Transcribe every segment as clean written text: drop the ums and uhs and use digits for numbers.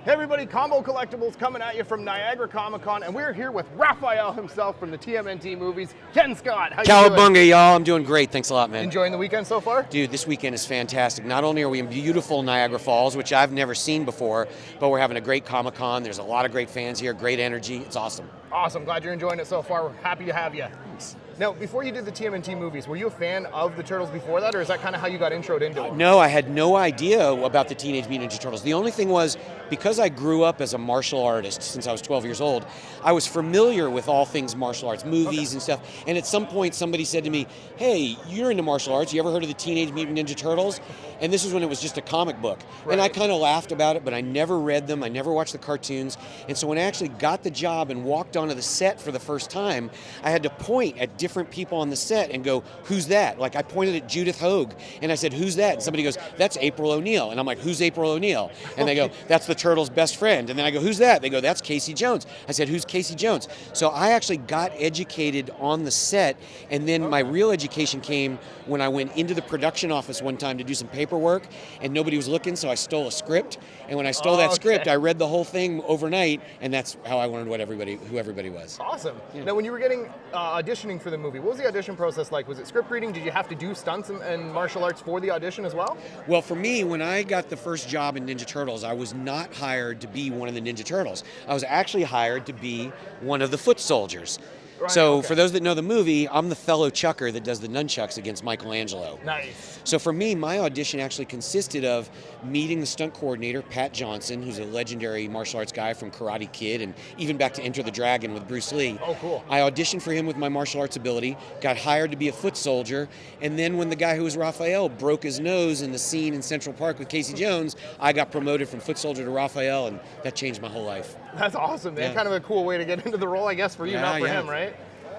Hey everybody, Combo Collectibles coming at you from Niagara Comic Con, and we're here with Raphael himself from the TMNT movies, Kenn Scott. How you doing? Cowabunga, y'all. I'm doing great. Thanks a lot, man. Enjoying the weekend so far? Dude, this weekend is fantastic. Not only are we in beautiful Niagara Falls, which I've never seen before, but we're having a great Comic Con. There's a lot of great fans here, great energy. It's awesome. Awesome. Glad you're enjoying it so far. We're happy to have you. Thanks. Now, before you did the TMNT movies, were you a fan of the Turtles before that, or is that kind of how you got introed into it? No, I had no idea about the Teenage Mutant Ninja Turtles. The only thing was, because I grew up as a martial artist since I was 12 years old, I was familiar with all things martial arts, movies and stuff. And at some point, somebody said to me, hey, you're into martial arts. You ever heard of the Teenage Mutant Ninja Turtles? And this was when it was just a comic book. Right. And I kind of laughed about it, but I never read them. I never watched the cartoons. And so when I actually got the job and walked onto the set for the first time, I had to point at different people on the set and go, who's that? Like I pointed at Judith Hogue and I said, who's that? And somebody goes, that's April O'Neil. And I'm like, who's April O'Neil? And they go, that's the Turtles' best friend. And then I go, who's that? They go, that's Casey Jones. I said, who's Casey Jones? So I actually got educated on the set, and then my real education came when I went into the production office one time to do some paperwork, and nobody was looking, so I stole a script. And when I stole that script, I read the whole thing overnight, and that's how I learned who everybody was. Awesome. Yeah. Now, when you were getting auditioning for the movie, what was the audition process like? Was it script reading? Did you have to do stunts and martial arts for the audition as well? Well, for me, when I got the first job in Ninja Turtles, I was not hired to be one of the Ninja Turtles. I was actually hired to be one of the foot soldiers. Right, so for those that know the movie, I'm the fellow chucker that does the nunchucks against Michelangelo. Nice. So for me, my audition actually consisted of meeting the stunt coordinator, Pat Johnson, who's a legendary martial arts guy from Karate Kid and even back to Enter the Dragon with Bruce Lee. Oh, cool. I auditioned for him with my martial arts ability, got hired to be a foot soldier, and then when the guy who was Raphael broke his nose in the scene in Central Park with Casey Jones, I got promoted from foot soldier to Raphael, and that changed my whole life. That's awesome, man. Yeah. Kind of a cool way to get into the role, I guess, for you, not for him, right?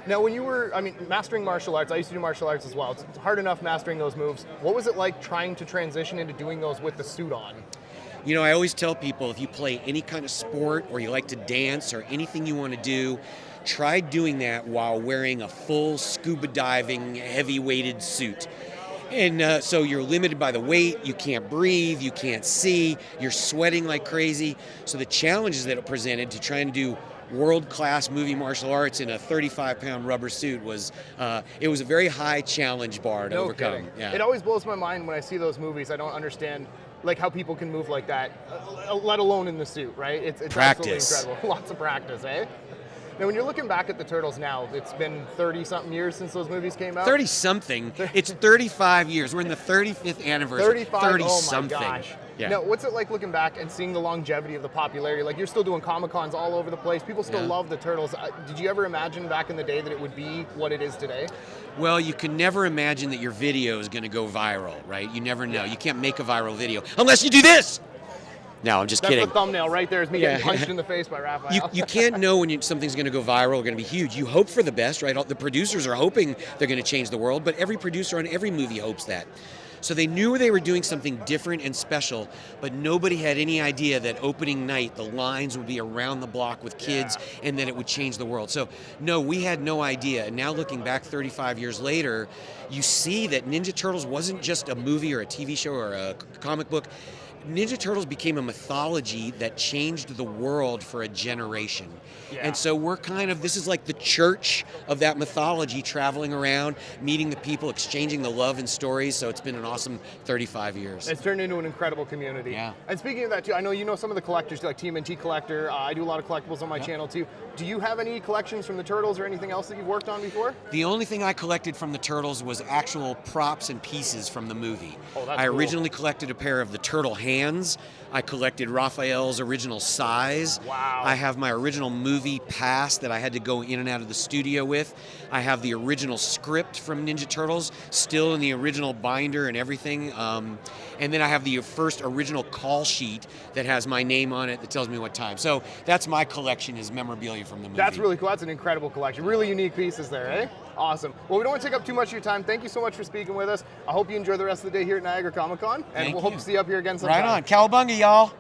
Now, when you were, mastering martial arts, I used to do martial arts as well. It's hard enough mastering those moves. What was it like trying to transition into doing those with the suit on? You know, I always tell people, if you play any kind of sport or you like to dance or anything you want to do, try doing that while wearing a full scuba diving, heavy-weighted suit. And so you're limited by the weight, you can't breathe, you can't see, you're sweating like crazy. So the challenges that it presented to try and do world-class movie martial arts in a 35-pound rubber suit was, it was a very high challenge bar to overcome. Yeah. It always blows my mind when I see those movies. I don't understand like how people can move like that, let alone in the suit, right? It's absolutely incredible. Lots of practice, eh? Now, when you're looking back at the Turtles now, it's been 30-something years since those movies came out? 30-something? It's 35 years. We're in the 35th anniversary. 35? 30-something. Oh my gosh. Yeah. Now, what's it like looking back and seeing the longevity of the popularity? Like, you're still doing Comic-Cons all over the place. People still love the Turtles. Did you ever imagine back in the day that it would be what it is today? Well, you can never imagine that your video is going to go viral, right? You never know. You can't make a viral video unless you do this. No, I'm just kidding. That's the thumbnail right there is me getting punched in the face by Raphael. You can't know when something's going to go viral or going to be huge. You hope for the best, right? The producers are hoping they're going to change the world, but every producer on every movie hopes that. So they knew they were doing something different and special, but nobody had any idea that opening night, the lines would be around the block with kids and that it would change the world. So no, we had no idea. And now looking back 35 years later, you see that Ninja Turtles wasn't just a movie or a TV show or a comic book. Ninja Turtles became a mythology that changed the world for a generation. Yeah. And so we're this is like the church of that mythology, traveling around, meeting the people, exchanging the love and stories. So it's been an awesome 35 years. It's turned into an incredible community. Yeah. And speaking of that too, I know you know some of the collectors, like TMNT Collector. I do a lot of collectibles on my channel too. Do you have any collections from the Turtles or anything else that you've worked on before? The only thing I collected from the Turtles was actual props and pieces from the movie. Oh, that's I cool. originally collected a pair of the turtle hands. I collected Raphael's original size. Wow. I have my original movie pass that I had to go in and out of the studio with. I have the original script from Ninja Turtles, still in the original binder and everything. And then I have the first original call sheet that has my name on it that tells me what time. So that's my collection, is memorabilia from the movie. That's really cool. That's an incredible collection. Really unique pieces there, eh? Awesome. Well, we don't want to take up too much of your time. Thank you so much for speaking with us. I hope you enjoy the rest of the day here at Niagara Comic Con, and we'll hope to see you up here again sometime. Right on. Cowabunga, y'all.